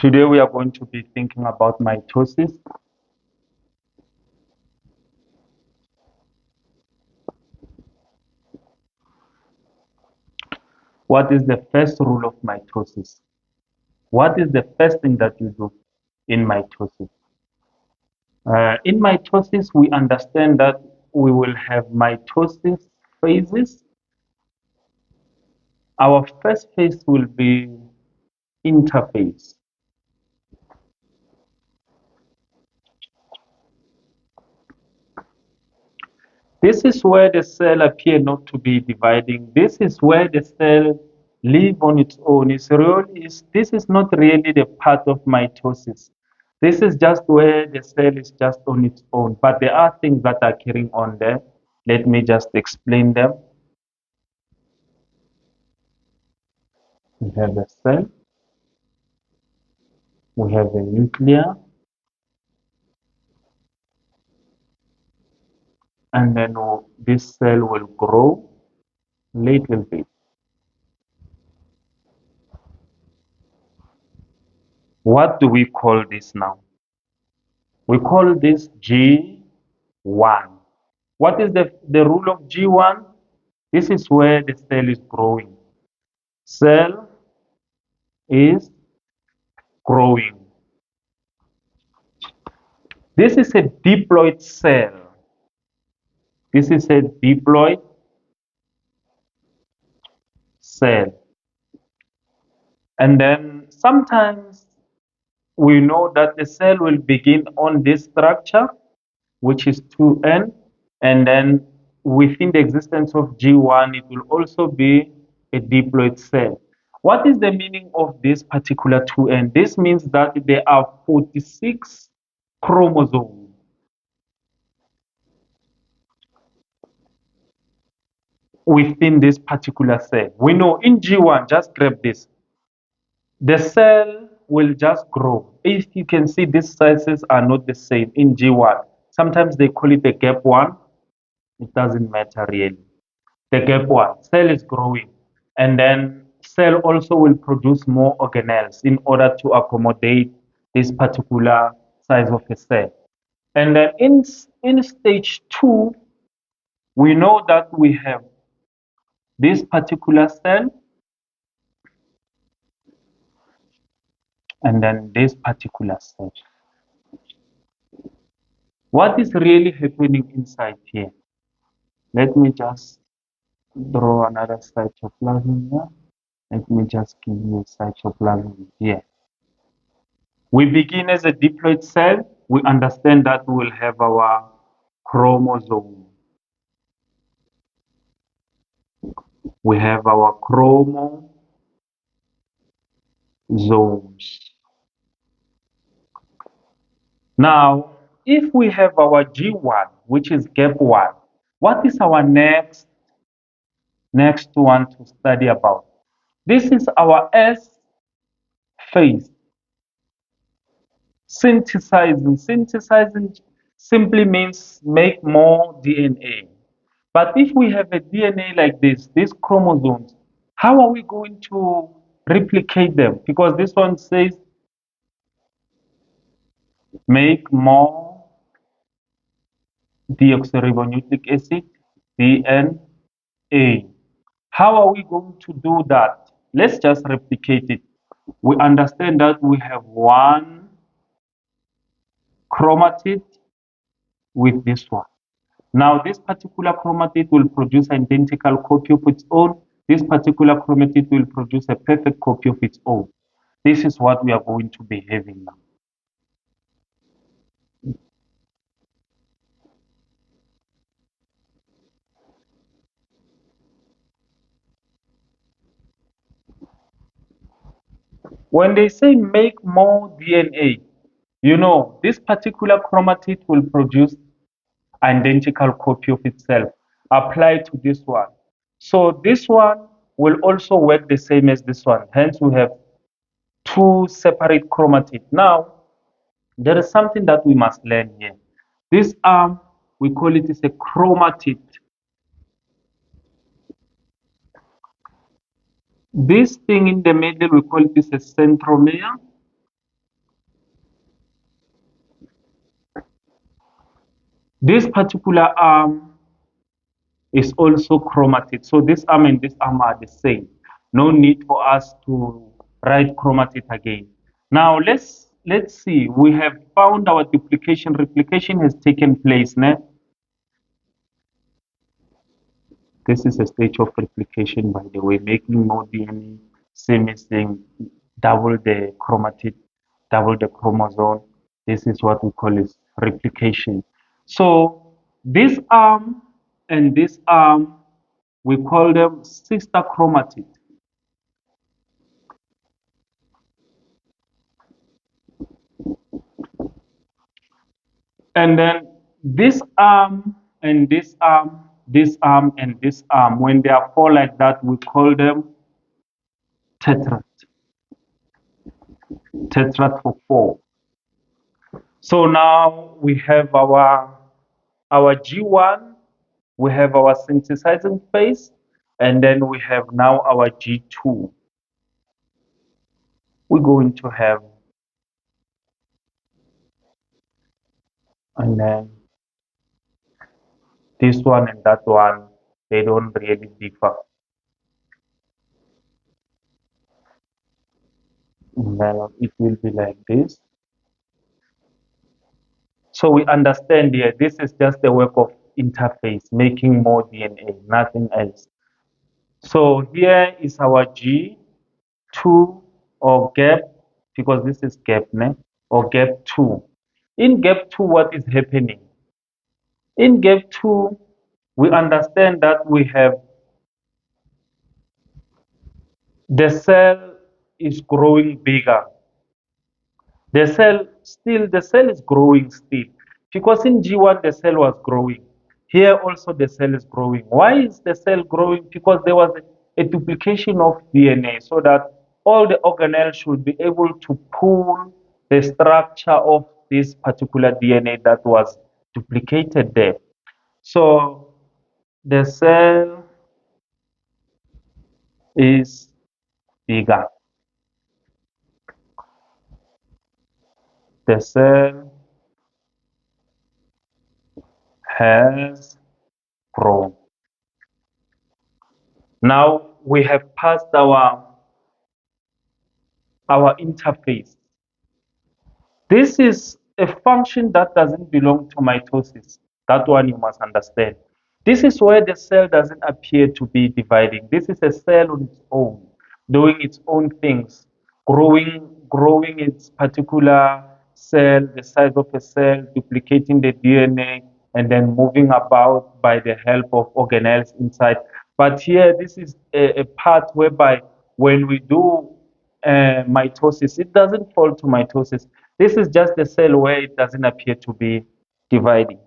Today we are going to be thinking about mitosis. What is the first rule of mitosis? What is the first thing that you do in mitosis? In mitosis, we understand that we will have mitosis phases. Our first phase will be interphase. This is where the cell appear not to be dividing. This is where the cell live on its own. This is not really the part of mitosis. This is just where the cell is just on its own. But there are things that are carrying on there. Let me just explain them. We have a cell, we have a nucleus, and then this cell will grow little bit. What do we call this now? We call this G1. What is the rule of G1? This is where the cell is growing. Cell is growing. This is a diploid cell. This is a diploid cell. And then sometimes we know that the cell will begin on this structure, which is 2N, and then within the existence of G1, it will also be a diploid cell. What is the meaning of this particular 2N? This means that there are 46 chromosomes within this particular cell. We know in G1, just grab this, the cell will just grow. If you can see, these sizes are not the same in G1. Sometimes they call it the gap 1. It doesn't matter really. The gap 1, cell is growing. And then cell also will produce more organelles in order to accommodate this particular size of a cell. And then in stage 2, we know that we have this particular cell and then this particular cell. What is really happening inside here? Let me just draw another cytoplasm here. Let me just give you a cytoplasm here. We begin as a diploid cell. We understand that we will have our chromosome. We have our chromosomes. Now, if we have our G1, which is gap 1, what is our next one to study about? This is our S phase. Synthesizing. Synthesizing simply means make more DNA. But if we have a DNA like this, these chromosomes, how are we going to replicate them? Because this one says make more deoxyribonucleic acid, DNA. How are we going to do that? Let's just replicate it. We understand that we have one chromatid with this one. Now, this particular chromatid will produce identical copy of its own. This particular chromatid will produce a perfect copy of its own. This is what we are going to be having now. When they say make more DNA, you know, this particular chromatid will produce identical copy of itself. Apply to this one. So this one will also work the same as this one. Hence, we have two separate chromatids. Now, there is something that we must learn here. This arm, we call it is a chromatid. This thing in the middle, we call it is a centromere. This particular arm is also chromatic. So this arm and this arm are the same. No need for us to write chromatic again. Now let's see. We have found our duplication. Replication has taken place. Né? This is a stage of replication, by the way, making more DNA, same double the chromatid, double the chromosome. This is what we call is replication. So this arm and this arm, we call them sister chromatid. And then this arm and this arm, this arm and this arm, when they are four like that, we call them tetrad. Tetrad for four. So now we have our G1, we have our synthesizing phase, and then we have now our G2. We're going to have, and then this one and that one, they don't really differ. And then it will be like this. So we understand here, this is just the work of interphase, making more DNA, nothing else. So here is our G2 or gap, because this is gap, né? Or gap 2. In gap 2, what is happening? In gap 2, we understand that we have the cell is growing bigger. The cell is growing still. Because in G1 the cell was growing. Here also the cell is growing. Why is the cell growing? Because there was a duplication of DNA so that all the organelles should be able to pull the structure of this particular DNA that was duplicated there. So the cell is bigger. The cell has grown. Now we have passed our interphase. This is a function that doesn't belong to mitosis. That one you must understand. This is where the cell doesn't appear to be dividing. This is a cell on its own, doing its own things, growing its particular cell, the size of a cell, duplicating the DNA, and then moving about by the help of organelles inside. But here, this is a part whereby when we do mitosis, it doesn't fall to mitosis. This is just a cell where it doesn't appear to be dividing.